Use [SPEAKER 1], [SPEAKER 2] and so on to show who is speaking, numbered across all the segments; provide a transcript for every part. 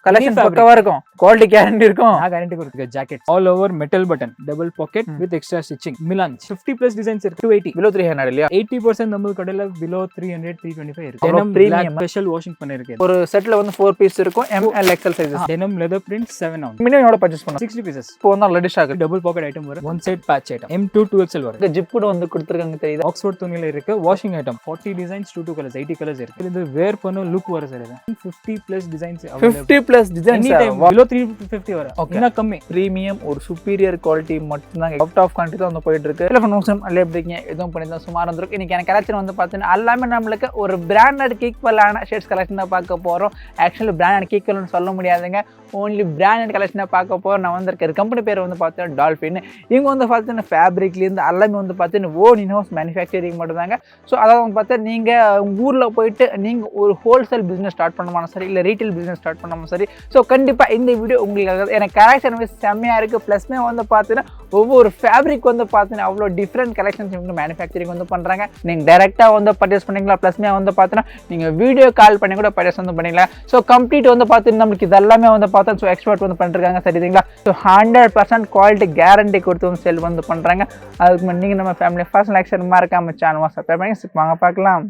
[SPEAKER 1] Collection பக்கவா இருக்கும், quality guarantee இருக்கும்.
[SPEAKER 2] நான் கேரண்டி கொடுத்துருக்கேன். Jacket all over metal button, double pocket with extra stitching. Milan 50+ designs இருக்கு. 280
[SPEAKER 1] below 300 இல்லையா?
[SPEAKER 2] 80% நம்ம கடையில below 300 325 இருக்கு. டெனம் பிரீமியம் ஸ்பெஷல் வாஷிங் பண்ணிருக்கேன்.
[SPEAKER 1] ஒரு செட்ல வந்து 4 பீஸ் இருக்கும், ML XL sizes.
[SPEAKER 2] Denim leather print 7 ounce.
[SPEAKER 1] Minimum எவ்வளவு பர்ச்சேஸ் பண்ணலாம்?
[SPEAKER 2] 60 pieces.
[SPEAKER 1] இப்போ வந்து already stock
[SPEAKER 2] double pocket item வரும். One side patch item M2 2XL வரும்.
[SPEAKER 1] ஜிப் கூட வந்து கொடுத்திருக்காங்க தெரியுதா?
[SPEAKER 2] ஆக்ஸ்ஃபோர்ட் துணியில இருக்கு. Washing item 40 designs 2 colours 80 colours இருக்கு. இது வேர் பண்ண லுக் வர சார். இது 50+ டிசைன்ஸ்
[SPEAKER 1] 50+ டிசைன்ஸ்
[SPEAKER 2] below 350 வர. என்ன கம்மி
[SPEAKER 1] பிரீமியம் ஒரு சுப்பீரியர் குவாலிட்டி மட்டும் தான் அவுட் ஆஃப் கண்ட்ரி தான் வந்து போயிட்டு இருக்கு. டெலிஃபோன் நோட்ஸ் அல்ல எப்படிங்க எதுவும் பண்ணி தான் சுமார் இருந்திருக்கு. இன்னைக்கு எனக்கு கலெக்ஷன் வந்து பார்த்தீங்கன்னா எல்லாமே நம்மளுக்கு ஒரு பிராண்டட் ஈக்குவலான ஷேட்ஸ் கலெக்ஷன் தான் பார்க்க போகிறோம். ஆக்சுவலி பிராண்டட் ஈக்குவல்னு சொல்ல முடியாதுங்க, ஓன்லி பிராண்டட் கலெக்ஷனாக பார்க்க போகிறோம். நான் வந்திருக்கிற கம்பெனி பேர் வந்து பார்த்தீங்கன்னா டால்ஃபின். இவங்க வந்து பார்த்தீங்கன்னா ஃபேப்ரிக்லேருந்து எல்லாமே வந்து பார்த்தீங்கன்னா ஓன் இன்ஹவுஸ் மேனுஃபேக்சரிங் மட்டும் தாங்க. ஸோ அதாவது வந்து பார்த்தா நீங்கள் உங்கள் ஊரில் போயிட்டு நீங்கள் ஒரு ஹோல்சேல் பிஸ்னஸ் ஸ்டார்ட் பண்ணமாலும் சரி, இல்லை ரீட்டைல் பிஸ்னஸ் ஸ்டார்ட் பண்ணாலும் சரி, ஸோ கண்டிப்பாக இந்த வீடியோ உங்களுக்கு எனக்கு கலெக்ஷன் வந்து செம்மையாக இருக்குது. ப்ளஸ்மே வந்து பார்த்தீங்கன்னா ஒவ்வொரு ஃபேப்ரிக் வந்து பார்த்தீங்கன்னா அவ்வளோ டிஃப்ரெண்ட் கலெக்ஷன்ஸ் இவங்க மேனுஃபேக்சரிங் வந்து பண்ணுறாங்க. நீங்கள் டேரெக்டாக வந்து பர்ச்சேஸ் பண்ணிக்கலாம். ப்ளஸ்மே வந்து பார்த்தீங்கன்னா நீங்கள் வீடியோ கால் பண்ணி கூட பர்ச்சேஸ் வந்து பண்ணிக்கலாம். ஸோ கம்ப்ளீட் வந்து பார்த்தீங்கன்னா நம்மளுக்கு இது எல்லாமே வந்து பார்த்தா ஸோ எக்ஸ்பர்ட் வந்து பண்ணிருக்காங்க. சரிங்களா? ஸோ 100% குவாலிட்டி கேரண்டி கொடுத்து வந்து செல் வந்து பண்ணுறாங்க. அதுக்கு நீங்கள் நம்ம ஃபேமிலி ஃபர்ஸ்ட் லைக் மறக்காம சேனல் சப்ஸ்கிரைப் பண்ணி வாங்க பார்க்கலாம்.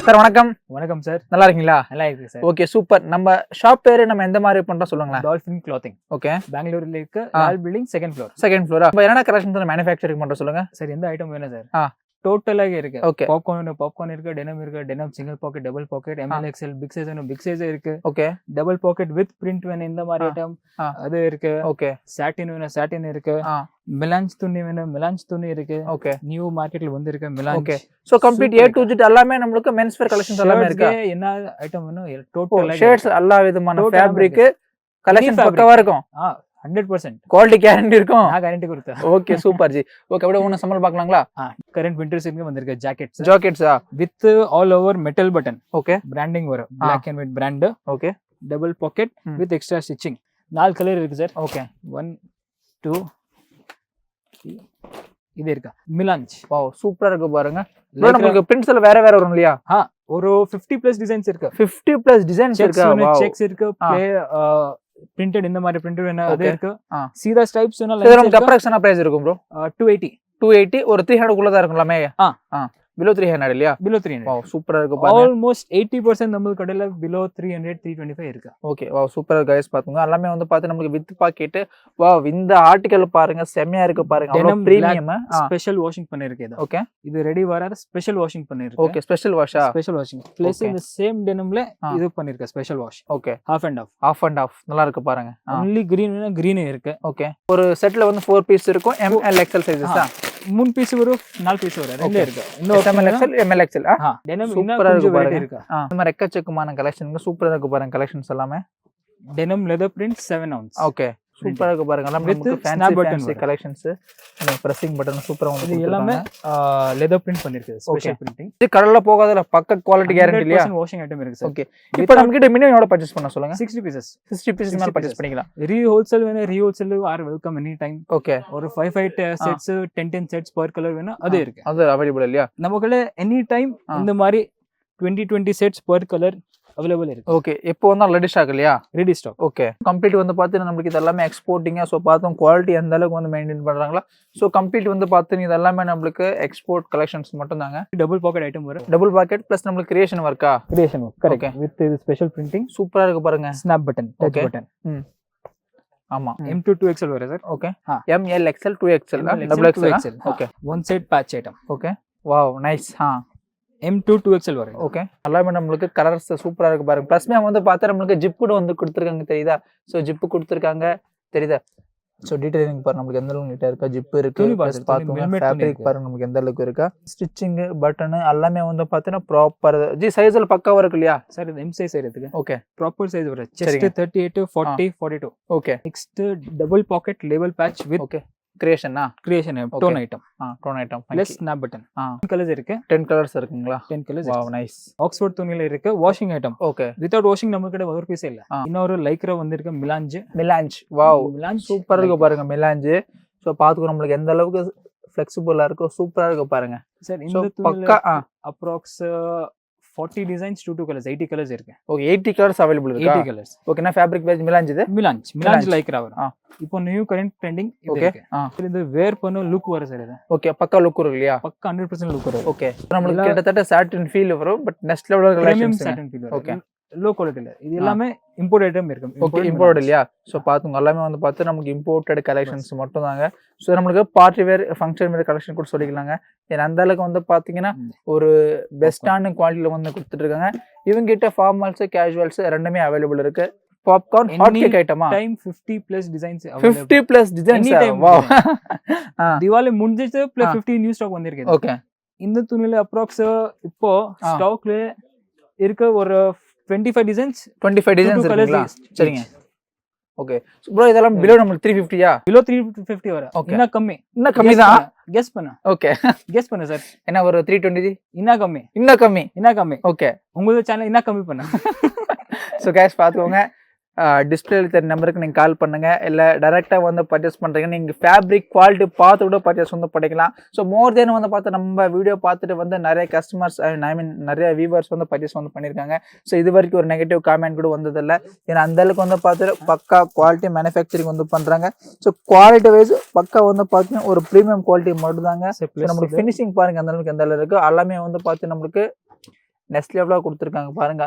[SPEAKER 1] சார் வணக்கம்.
[SPEAKER 2] வணக்கம் சார்.
[SPEAKER 1] நல்லா இருக்கீங்களா?
[SPEAKER 2] நல்லா இருக்கு சார்.
[SPEAKER 1] Okay super. நம்ம ஷாப் பேரு நம்ம எந்த மாதிரி பண்றோம் சொல்லுங்களேன்.
[SPEAKER 2] Dolphin clothing.
[SPEAKER 1] ஓகே.
[SPEAKER 2] பெங்களூர்ல இருக்கு. Lal building second floor.
[SPEAKER 1] Second Flora? நம்ம என்னென்ன கலெக்ஷன்ஸ் மேனுஃபேக்சரிங் பண்றோம் சொல்லுங்க.
[SPEAKER 2] சார் எந்த ஐட்டம் வேணும் சார்? டோட்டலாக இருக்கு.
[SPEAKER 1] ஓகே.
[SPEAKER 2] பாப்கார்ன் இருக்கு, டெனம் இருக்கு, denim single packet, double packet, ML XL big size வேணும், பிக் சைஸ் இருக்கு.
[SPEAKER 1] Okay.
[SPEAKER 2] Double packet with print வேணும், இந்த மாதிரி ஐட்டம் அது இருக்கு.
[SPEAKER 1] ஓகே.
[SPEAKER 2] சாட்டின் வேணும், சாட்டின் இருக்கு. மிலான்ஸ் துணி வேணும், மிலான்ஸ் துணி இருக்கு.
[SPEAKER 1] ஓகே.
[SPEAKER 2] நியூ மார்க்கெட்ல வந்து இருக்கு Milans.
[SPEAKER 1] Okay. So complete A to Z எல்லாமே நமக்கு மென்ஸ் வேர் கலெக்ஷன்ஸ் எல்லாமே இருக்கு.
[SPEAKER 2] என்ன ஐட்டம் வேணும் டோட்டலா
[SPEAKER 1] ஷர்ட்ஸ் எல்லா விதமான ஃபேப்ரிக் கலெக்ஷன் பக்கவா இருக்கும்.
[SPEAKER 2] 100%
[SPEAKER 1] குவாலிட்டி கேரண்டி இருக்கும்.
[SPEAKER 2] நான் கேரண்டி கொடுத்தேன்.
[SPEAKER 1] Okay super G. ஓகே அப்படியே ஒன்னு சம்பல் பார்க்கலாங்களா?
[SPEAKER 2] கரண்ட் விண்டர் சீசனுக்கு வந்திருக்கு ஜாக்கெட்ஸ்.
[SPEAKER 1] ஜாக்கெட்ஸா
[SPEAKER 2] with all over metal button.
[SPEAKER 1] Okay.
[SPEAKER 2] Branding வரும், Black and white brand.
[SPEAKER 1] Okay.
[SPEAKER 2] Double packet with extra stitching. 4 colour இருக்கு சார்.
[SPEAKER 1] ஓகே.
[SPEAKER 2] 1 2 3 இது இருக்கா மிலான்ஸ்.
[SPEAKER 1] வாவ் சூப்பரா இருக்கு பாருங்க. நமக்கு பிரிண்ட்ஸ்ல வேற வேற வரும் இல்லையா?
[SPEAKER 2] ஒரு 50+ டிசைன்ஸ் இருக்கு.
[SPEAKER 1] 50+ டிசைன்ஸ் இருக்கு. வாவ்.
[SPEAKER 2] செக்ஸ் இருக்கு, ப்ளே பிரிண்டட் இந்த மாதிரி பிரிண்டட் வேணும் அது இருக்கு. சீதா ஸ்ட்ரைப்ஸ் வேணும்.
[SPEAKER 1] நமக்கு அப்ராக்ஸிமேட் பிரைஸ் இருக்கும் ப்ரோ.
[SPEAKER 2] 280
[SPEAKER 1] ஒரு 300 குள்ள தான் இருக்கும்லாமே. below 300 இல்லையா?
[SPEAKER 2] below 300.
[SPEAKER 1] வாவ் சூப்பரா இருக்கு பாருங்க.
[SPEAKER 2] ஆல்மோஸ்ட் 80% நம்ம கடையில below 300 325 இருக்கு.
[SPEAKER 1] ஓகே. வாவ் சூப்பரா இருக்கு गाइस பாத்துங்க. எல்லாமே வந்து பாத்து நமக்கு வித் பாக்கெட். வாவ் இந்த ஆர்டிகல் பாருங்க செமையா இருக்கு பாருங்க. அவ்வளவு பிரீமியம்.
[SPEAKER 2] ஸ்பெஷல் வாஷிங் பண்ணிருக்கு இது.
[SPEAKER 1] ஓகே.
[SPEAKER 2] இது ரெடி வராத ஸ்பெஷல் வாஷிங் பண்ணிருக்கு.
[SPEAKER 1] ஓகே. ஸ்பெஷல் வாஷா?
[SPEAKER 2] ஸ்பெஷல் வாஷிங் ப்ளஸ் இந்த சேம் டெனிம்ல இது பண்ணிருக்கு special wash.
[SPEAKER 1] Okay.
[SPEAKER 2] half and half
[SPEAKER 1] நல்லா இருக்கு பாருங்க.
[SPEAKER 2] only green வேணா green இருக்கு.
[SPEAKER 1] ஓகே. ஒரு செட்ல வந்து 4 பீஸ் இருக்கும், ML XL சைஸஸ் தான்.
[SPEAKER 2] 3 பீஸ் வரும், 4 பீஸ் வரும், ரெண்டே இருக்கு. இன்னொரு
[SPEAKER 1] ML XL ML XL
[SPEAKER 2] denim
[SPEAKER 1] சூப்பரா இருக்கு பாருங்க. இந்த மாதிரி எக்கச்சக்கமான கலெக்ஷன்ங்க சூப்பரா இருக்கு பாருங்க. கலெக்ஷன்ஸ் எல்லாமே
[SPEAKER 2] denim leather print 7 ounce.
[SPEAKER 1] Okay. சூப்பரா இருக்கு பாருங்க. எல்லாமே ஃபேன்சி கலெக்ஷன்ஸ். இந்த பிரசிங் பட்டன் சூப்பரா வந்து
[SPEAKER 2] இது எல்லாமே லெதர் பிரிண்ட் பண்ணிருக்கு. Special printing.
[SPEAKER 1] இது கடல்ல போகாதல பக்க குவாலிட்டி கேரண்டி இல்லையா?
[SPEAKER 2] வாஷிங் ஐட்டம் இருக்கு சார்.
[SPEAKER 1] ஓகே. இப்போ நம்ம கிட்ட மினிமம் எவ்வளவு பர்சேஸ் பண்ண சொல்லுங்க.
[SPEAKER 2] 60 pieces.
[SPEAKER 1] 60 பீசஸ் மேல பர்சேஸ் பண்ணிக்கலாம்.
[SPEAKER 2] ஹோல்சேல் வேணும், wholesale are welcome any time.
[SPEAKER 1] Okay.
[SPEAKER 2] ஒரு 5 செட்ஸ் 10 செட்ஸ் per கலர் வேணும், அது இருக்கு.
[SPEAKER 1] அது அவைலபிள் இல்லையா?
[SPEAKER 2] நமக்குள்ள எனி டைம் இந்த மாதிரி 20 செட்ஸ் per கலர் அவைலபிள் இருக்கு.
[SPEAKER 1] ஓகே. இப்போ வந்து ரெடி ஸ்டாக் இல்லையா?
[SPEAKER 2] Ready stock.
[SPEAKER 1] ஓகே. கம்ப்ளீட் வந்து பாத்தீங்கன்னா நமக்கு இது எல்லாமே எக்ஸ்போர்ட்டிங்கா. சோ பார்த்தோம் குவாலிட்டி எந்த அளவுக்கு வந்து மெயின்டைன் பண்றாங்களா. சோ கம்ப்ளீட் வந்து பாத்தீங்கன்னா இது எல்லாமே நமக்கு எக்ஸ்போர்ட் கலெக்ஷன்ஸ் மட்டும் தாங்க.
[SPEAKER 2] டபுள் பாக்கெட் ஐட்டம் வரும்.
[SPEAKER 1] டபுள் பாக்கெட் பிளஸ் நமக்கு கிரியேஷன் வர்க்கா?
[SPEAKER 2] Creation work correct. வித் இது ஸ்பெஷல் பிரிண்டிங்
[SPEAKER 1] சூப்பரா இருக்கு பாருங்க.
[SPEAKER 2] Snap button, touch button. ஆமா. M2 2XL வரும் sir.
[SPEAKER 1] Okay. ML XL 2XL double XL. Okay.
[SPEAKER 2] One side patch item.
[SPEAKER 1] Okay. Wow nice.
[SPEAKER 2] M2 2XL வரும்.
[SPEAKER 1] Okay. எல்லாமே நமக்கு கலர்ஸ் சூப்பரா இருக்கு பாருங்க. ப்ளஸ்மே வந்து பார்த்தா நமக்கு ஜிப் கூட வந்து கொடுத்துருக்காங்க தெரியுதா? ஸோ ஜிப்பு கொடுத்துருக்காங்க தெரியுதா? ஸோ டீடைலிங் பாருங்க நமக்கு எந்த அளவுக்கு நீட்டா இருக்கா. ஜிப் இருக்கு, பார்த்துங்க ஃபேப்ரிக் பாருங்க நமக்கு எந்த அளவுக்கு இருக்கா. ஸ்டிச்சிங் பட்டன் எல்லாமே வந்து பார்த்தீங்கன்னா ப்ராப்பர் ஜி சைஸ்ல பக்காவா இருக்கு இல்லையா?
[SPEAKER 2] சார் இது M சைஸ் இருக்கு.
[SPEAKER 1] ஓகே.
[SPEAKER 2] ப்ராப்பர் சைஸ் வரும். Chest 38 40 42.
[SPEAKER 1] Okay.
[SPEAKER 2] Next double pocket label patch with
[SPEAKER 1] okay கிரியேஷனா
[SPEAKER 2] creation tone item.
[SPEAKER 1] Tone item
[SPEAKER 2] plus snap button. 10 colours இருக்கு.
[SPEAKER 1] 10 கலர்ஸ் இருக்குங்களா?
[SPEAKER 2] 10 கலர்ஸ்.
[SPEAKER 1] Wow nice.
[SPEAKER 2] ஆக்ஸ்ஃபோர்ட் துணியில இருக்கு. Washing item.
[SPEAKER 1] Okay.
[SPEAKER 2] Without washing நம்ம கிட்ட ஒரு piece இல்ல. இன்னொரு லைக்ரா வந்திருக்கு மிலான்ஜ்.
[SPEAKER 1] வாவ் மிலான்ஜ் சூப்பரா இருக்கு பாருங்க மிலான்ஜ். சோ பாத்துக்கோ நமக்கு எந்த அளவுக்கு ஃப்ளெக்சிபிளாக இருக்கும், சூப்பராக இருக்கும் பாருங்க
[SPEAKER 2] சார்.
[SPEAKER 1] ஸோ
[SPEAKER 2] இந்த
[SPEAKER 1] பக்கா
[SPEAKER 2] அப்ராக்ஸ் 40 டிசைன்ஸ் 2 கலர்ஸ் 80 கலர்ஸ் இருக்கு.
[SPEAKER 1] ஓகே 80 கலர்ஸ் அவைலபிள் இருக்கா?
[SPEAKER 2] 80 கலர்ஸ்.
[SPEAKER 1] ஓகேனா ஃபேப்ரிக் பேஸ் மிலாஞ்ச்
[SPEAKER 2] லைக்ரா வரும். இப்போ நியூ கரண்ட் ட்ரெண்டிங் இது இருக்கு. இது வேர் பண்ண லுக் வர சார். இது
[SPEAKER 1] ஓகே பக்கா லுக் இருக்கு இல்லையா?
[SPEAKER 2] பக்கா 100% லுக் வரும்.
[SPEAKER 1] ஓகே நம்மளுக்கு கிட்டத்தட்ட சாட்டின் ஃபீல் வரும், but next level collections
[SPEAKER 2] satin feel வரும்.
[SPEAKER 1] ஓகே
[SPEAKER 2] லோ குவாலிட்டில இது எல்லாமே இம்போர்ட் ஐட்டம் இருக்கு.
[SPEAKER 1] ஓகே இம்போர்ட் இல்லையா? ஸோ பார்த்துங்க எல்லாமே வந்து பார்த்து நமக்கு இம்போர்ட்டட் கலெக்ஷன்ஸ் மட்டும் தாங்க. ஸோ நம்மளுக்கு பார்ட்டி வேர் ஃபங்க்ஷன் வேர் கலெக்ஷன் கூட சொல்லிக்கலாங்க. ஏன்னா அந்த அளவுக்கு வந்து பார்த்தீங்கன்னா ஒரு பெஸ்டான குவாலிட்டியில் வந்து கொடுத்துட்டு இருக்காங்க. இவங்க கிட்ட ஃபார்மல்ஸ் கேஷுவல்ஸ் ரெண்டுமே அவைலபிள் இருக்கு. பாப்கார்ன் ஹாட் கேக் ஐட்டமா
[SPEAKER 2] time 50 plus designs
[SPEAKER 1] 50 plus designs. Wow
[SPEAKER 2] Deepavali முடிஞ்சிச்சு பிளஸ் 50 நியூ ஸ்டாக் வந்திருக்கு.
[SPEAKER 1] ஓகே
[SPEAKER 2] இந்த துணியில அப்ராக்ஸ் இப்போ ஸ்டாக்ல இருக்க ஒரு 25 டிசைன்ஸ்
[SPEAKER 1] இருக்குங்களா? சரிங்க. ஓகே ப்ரோ இதெல்லாம் பிலோ நம்மளுக்கு 350யா?
[SPEAKER 2] பிலோ 350 வர. இன்னும் கம்மி தான். கெஸ் பண்ணு.
[SPEAKER 1] ஓகே
[SPEAKER 2] கெஸ் பண்ணு சார்.
[SPEAKER 1] என்ன ஒரு 320?
[SPEAKER 2] இன்னும் கம்மி.
[SPEAKER 1] ஓகே
[SPEAKER 2] உங்க சேனல் இன்னும் கம்மி பண்ணு.
[SPEAKER 1] ஸோ கேஷ் பார்த்துக்கோங்க. டிஸ்பிளேல தெரிய நம்பருக்கு நீங்கள் கால் பண்ணுங்க, இல்லை டைரெக்டாக வந்து பர்ச்சேஸ் பண்ணுறீங்க. நீங்கள் ஃபேப்ரிக் குவாலிட்டி பார்த்து கூட பர்ச்சேஸ் வந்து பண்ணிக்கலாம். ஸோ மோர் தென் வந்து பார்த்து நம்ம வீடியோ பார்த்துட்டு வந்து நிறைய கஸ்டமர்ஸ் நிறைய வியூவர்ஸ் வந்து பர்ச்சேஸ் வந்து பண்ணியிருக்காங்க. ஸோ இது வரைக்கும் ஒரு நெகட்டிவ் காமெண்ட் கூட வந்ததில்லை. ஏன்னா அந்தளவுக்கு வந்து பார்த்துட்டு பக்கா குவாலிட்டி மேனுஃபேக்சரிங் வந்து பண்ணுறாங்க. ஸோ குவாலிட்டி வைஸ் பக்கா வந்து பார்த்தீங்கன்னா ஒரு ப்ரீமியம் குவாலிட்டி மட்டும் தாங்க. நம்மளுக்கு ஃபினிஷிங் பாருங்க அந்த அளவுக்கு எந்த அளவுக்கு இருக்குது. எல்லாமே வந்து பார்த்து நம்மளுக்கு நெக்ஸ்ட் லெவலாக கொடுத்துருக்காங்க பாருங்க.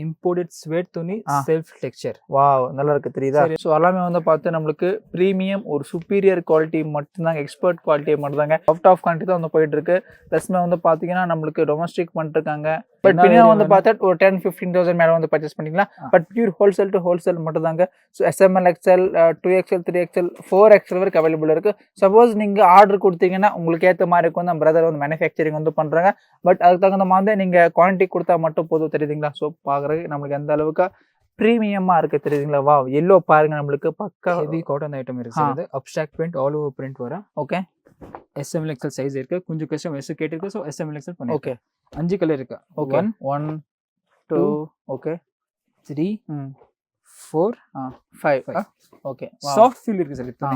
[SPEAKER 2] இம்போர்ட்டட் ஸ்வெட் துணி செல்ஃப் டெக்ஸ்சர்.
[SPEAKER 1] வாவ் நல்லா இருக்கு தெரியுதா? ஸோ எல்லாமே வந்து பார்த்து நம்மளுக்கு ப்ரீமியம் ஒரு சுப்பீரியர் குவாலிட்டி மட்டும்தாங்க, எக்ஸ்பர்ட் குவாலிட்டி மட்டும்தாங்க. அவுட் ஆஃப் கண்ட்ரி தான் வந்து போயிட்டு இருக்கு. ப்ளஸ்மே வந்து பார்த்தீங்கன்னா நம்மளுக்கு டொமஸ்டிக் பண்ணிருக்காங்க. பட் பின்னால் வந்து பார்த்தா ஒரு 10-15,000 மேலே வந்து பர்ச்சேஸ் பண்ணிக்கலாம். But pure wholesale to wholesale மட்டும் தாங்க. So SML XL 2XL 3XL 4XL வரைக்கும் அவைலபிள் இருக்கு. சப்போஸ் நீங்கள் ஆர்டர் கொடுத்தீங்கன்னா உங்களுக்கு ஏற்ற மாதிரி இருக்கும். நம்ம பிரதர் வந்து மேனுஃபேக்சரிங் வந்து பண்ணுறாங்க. பட் அதுக்கு தகுந்த மாதிரி நீங்கள் குவான்டிட்டி கொடுத்தா மட்டும் போதும் தெரியுதுங்களா? ஸோ பார்க்குறதுக்கு நம்மளுக்கு எந்த அளவுக்கு ப்ரீமியமா இருக்கு தெரியுதுங்களா? வா எல்லோ பாருங்க நம்மளுக்கு பக்கா
[SPEAKER 2] ஹெவி காட்டன் ஐட்டம் இருக்கு. Abstract print all over print வர.
[SPEAKER 1] ஓகே
[SPEAKER 2] SML XL சைஸ் இருக்கு. கொஞ்சம் கஸ்டம் எஸ் கேட்டிருக்கு. ஸோ SML XL பண்ணி.
[SPEAKER 1] ஓகே
[SPEAKER 2] 5 கலர் இருக்கு.
[SPEAKER 1] Okay 1 2 okay 3
[SPEAKER 2] 4
[SPEAKER 1] 5 okay
[SPEAKER 2] soft feel இருக்கு சார். இப்போ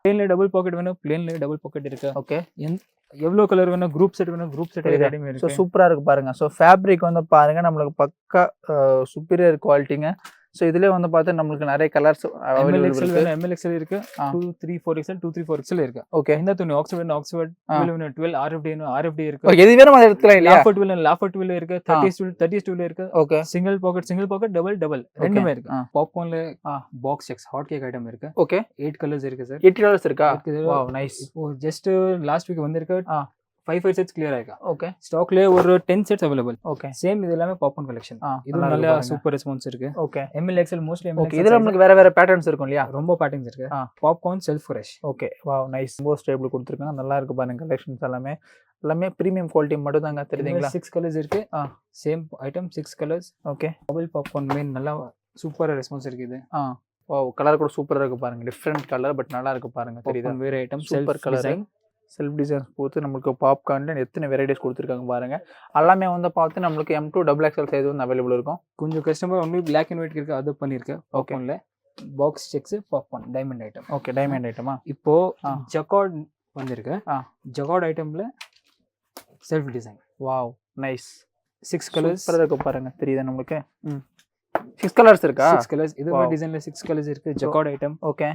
[SPEAKER 2] பிளேன்ல டபுள் பாக்கெட் வேணும், பிளேன்ல டபுள் பாக்கெட் இருக்கு.
[SPEAKER 1] ஓகே
[SPEAKER 2] எவ்வளோ கலர் வேணும், குரூப் செட் வேணும், குரூப் செட் ரெடிமே இருக்கு.
[SPEAKER 1] ஸோ சூப்பராக இருக்கு பாருங்க. ஸோ ஃபேப்ரிக் வந்து பாருங்க நம்மளுக்கு பக்கா சுப்பீரியர் குவாலிட்டிங்க. ஸோ இதுலேயே வந்து பார்த்து நம்மளுக்கு நிறைய கலர்ஸ்
[SPEAKER 2] ML XL இருக்கு. 234XL 234XL இருக்கு.
[SPEAKER 1] ஓகே
[SPEAKER 2] இந்த துணி ஆக்ஸ்ஃபோர்ட் 12 RFD இருக்கு.
[SPEAKER 1] எது வேணும் அதை எடுத்துக்கலாம் இல்லையா?
[SPEAKER 2] லாஃபர்ட் இருக்கு. 30 இருக்கு.
[SPEAKER 1] ஓகே சிங்கிள்
[SPEAKER 2] பாக்கெட் டபுள் ரெண்டுமே இருக்கு. பாப்கார்ன்ல box checks hot cake item இருக்கு.
[SPEAKER 1] ஓகே
[SPEAKER 2] 8 கலர்ஸ் இருக்கு சார்.
[SPEAKER 1] 8 கலர்ஸ் இருக்கா? Wow nice.
[SPEAKER 2] இப்போ ஜஸ்ட் லாஸ்ட் வீக் வந்திருக்கு. 5 செட்ஸ் கிளியர் ஆயிருக்கு.
[SPEAKER 1] ஓகே
[SPEAKER 2] ஸ்டாக்ல ஒரு 10 செட்ஸ் அவைலபிள்.
[SPEAKER 1] ஓகே
[SPEAKER 2] சேம் இது எல்லாமே பாப்கார்ன் கலெக்ஷன். இது நல்ல சூப்பர் ரெஸ்பான்ஸ் இருக்கு.
[SPEAKER 1] Okay
[SPEAKER 2] ML XL mostly
[SPEAKER 1] okay இதுல நமக்கு வேற பேட்டர்ன்ஸ் இருக்கும் இல்லையா?
[SPEAKER 2] ரொம்ப பேட்டர்ன்ஸ் இருக்கு. Popcorn self fresh.
[SPEAKER 1] Okay wow nice. ரொம்ப ஸ்டேபிள் கொடுத்துருக்காங்க. நல்லா இருக்கு பாருங்க கலெக்ஷன்ஸ் எல்லாமே பிரீமியம் குவாலிட்டி மட்டும் தாங்க தெரியுதுங்களா?
[SPEAKER 2] 6 கலர்ஸ் இருக்கு. Same item 6 colours.
[SPEAKER 1] Okay
[SPEAKER 2] double popcorn main நல்லா சூப்பர் ரெஸ்பான்ஸ் இருக்கு. இது
[SPEAKER 1] வாவ் கலர் கூட சூப்பரா இருக்கு பாருங்க. டிஃபரண்ட் கலர் பட் நல்லா இருக்கு பாருங்க தெரியுதா?
[SPEAKER 2] வேற item
[SPEAKER 1] super colour self designs போட்டு நம்மளுக்கு பாப்கார்ன்ல எத்தனை வெரைட்டிஸ் கொடுத்துருக்காங்க பாருங்க. எல்லாமே வந்து பார்த்து நம்மளுக்கு M2 XXL சைஸ் வந்து அவைலபிள் இருக்கும்.
[SPEAKER 2] கொஞ்சம் customer only black and white இருக்கு. அது பண்ணிருக்கு. பாப்கார்ன்ல box checks popcorn diamond item.
[SPEAKER 1] Okay diamond ஐட்டமா?
[SPEAKER 2] இப்போ ஜக்கார்ட் வந்திருக்கு. ஜக்கார்ட் ஐட்டம்ல self design.
[SPEAKER 1] Wow nice.
[SPEAKER 2] 6 colours
[SPEAKER 1] இருக்கு பாருங்க தெரியுதா நம்மளுக்கு? 6 கலர்ஸ் இருக்கா?
[SPEAKER 2] 6 கலர்ஸ். இது டிசைன்ல 6 கலர்ஸ் இருக்கு. Jacquard item.
[SPEAKER 1] ஓகே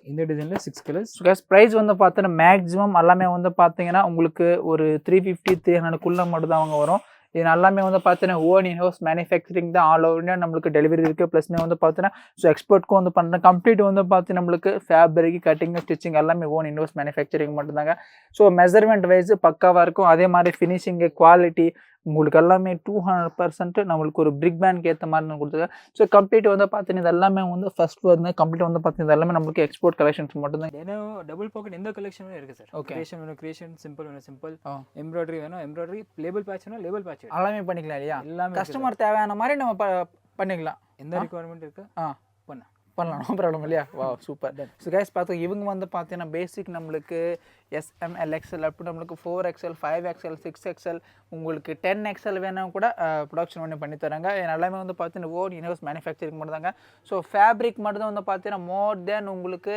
[SPEAKER 2] இந்த டிசைன்ல 6 கலர்ஸ்.
[SPEAKER 1] கைஸ் பிரைஸ் வந்து பார்த்தீங்கன்னா மேக்ஸிமம் எல்லாமே வந்து பார்த்தீங்கன்னா உங்களுக்கு ஒரு 350-300 மட்டும் தான் அவங்க வரும். இது எல்லாமே வந்து பார்த்தீங்கன்னா ஓன் இன்ஹவுஸ் மேனுஃபேக்சரிங் தான். ஆல் ஓவர் இந்தியா நம்மளுக்கு டெலிவரி இருக்குது. ப்ளஸ்மே வந்து பார்த்தீங்கன்னா ஸோ எக்ஸ்போர்ட்க்கும் வந்து பண்ணுறேன். கம்ப்ளீட் வந்து பார்த்து நம்மளுக்கு ஃபேப்ரிக் கட்டிங் ஸ்டிச்சிங் எல்லாமே ஓன் இன்ஹவுஸ் மேனுஃபேக்சரிங் மட்டும்தாங்க. ஸோ மெஷர்மெண்ட் வைஸ் பக்காவாக இருக்கும். அதே மாதிரி ஃபினிஷிங்கு குவாலிட்டி உங்களுக்கு எல்லாமே 200% நம்மளுக்கு ஒரு பிரிக் பேண்ட்க்கு ஏற்ற மாதிரி நான் கொடுத்துருக்கேன். ஸோ கம்ப்ளீட் வந்து பார்த்தீங்கன்னா இது எல்லாமே வந்து ஃபர்ஸ்ட் வந்து கம்ப்ளீட் வந்து பார்த்தீங்கன்னா எல்லாமே நம்மளுக்கு எக்ஸ்போர்ட் கலெக்ஷன்ஸ் மட்டும் தான்.
[SPEAKER 2] ஏன்னா டபுள் பாக்கெட் எந்த கலெக்ஷனும் இருக்குது சார்.
[SPEAKER 1] ஓகே
[SPEAKER 2] கிரியேஷன் சிம்பிள் வேணும் சிம்பிள், எம்ப்ராய்டரி வேணும் எம்ப்ராய்டரி, லேபிள் பேட்ச் வேணும் லேபிள் பேட்ச்
[SPEAKER 1] எல்லாமே பண்ணிக்கலாம் இல்லையா?
[SPEAKER 2] எல்லாமே
[SPEAKER 1] கஸ்டமர் தேவையான மாதிரி நம்ம பண்ணிக்கலாம்.
[SPEAKER 2] எந்த ரிக்குவயர்மெண்ட் இருக்கு பண்ணலாம்
[SPEAKER 1] நோ ப்ராப்ளம் இல்லையா? வா சூப்பர். ஸோ கைஸ் பார்த்தோம் இவங்க வந்து பார்த்தீங்கன்னா பேசிக் நம்மளுக்கு SMLXL அப் டு நம்மளுக்கு 4XL 5XL 6XL உங்களுக்கு 10XL வேணும் கூட ப்ரொடக்ஷன் பண்ணி தராங்க. எல்லாமே வந்து பார்த்தீங்கன்னா ஓன் இன்ஹவுஸ் மேனுஃபேக்சரிங் மட்டும் தாங்க. ஸோ ஃபேப்ரிக் மட்டும் தான் வந்து பார்த்தீங்கன்னா மோர் தென் உங்களுக்கு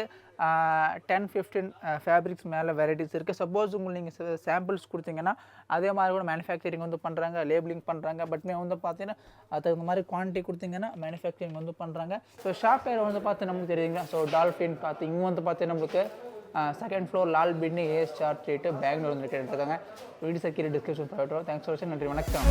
[SPEAKER 1] 10-15 ஃபேப்ரிக்ஸ் மேலே வெரைட்டிஸ் இருக்குது. சப்போஸ் உங்களுக்கு நீங்கள் சாம்பிள்ஸ் கொடுத்தீங்கன்னா அதே மாதிரி கூட மேனுஃபேக்சரிங் வந்து பண்ணுறாங்க, லேபிளிங் பண்ணுறாங்க. பட்மே வந்து பார்த்தீங்கன்னா அதுக்கு மாதிரி குவான்டிட்டி கொடுத்தீங்கன்னா மேனுஃபேக்சரிங் வந்து பண்ணுறாங்க. ஸோ ஷாப் பேர் வந்து பார்த்து நமக்கு தெரியுங்க. ஸோ டால்ஃபின் பார்த்து இங்கே வந்து பார்த்தீங்கன்னா நம்மளுக்கு second floor Lal building AS Char street Bangalore வந்து கேட்டுருக்காங்க. வீடியோ சக்கீரி டிஸ்கிரிப்ஷன் போய்ட்டு. தேங்க்ஸ் ஃபார் வாட்சிங். நன்றி, வணக்கம்.